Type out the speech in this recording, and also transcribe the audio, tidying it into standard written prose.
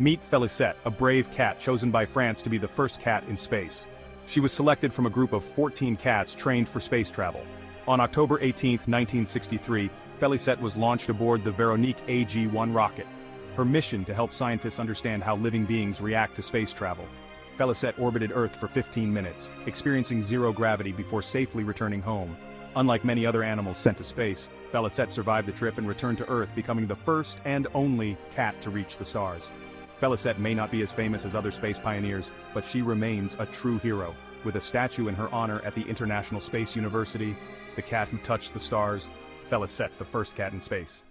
Meet Félicette, a brave cat chosen by France to be the first cat in space. She was selected from a group of 14 cats trained for space travel. On October 18, 1963, Félicette was launched aboard the Véronique AG-1 rocket. Her mission to help scientists understand how living beings react to space travel. Félicette orbited Earth for 15 minutes, experiencing zero gravity before safely returning home. Unlike many other animals sent to space, Félicette survived the trip and returned to Earth, becoming the first and only cat to reach the stars. Félicette may not be as famous as other space pioneers, but she remains a true hero, with a statue in her honor at the International Space University. The cat who touched the stars, Félicette, the first cat in space.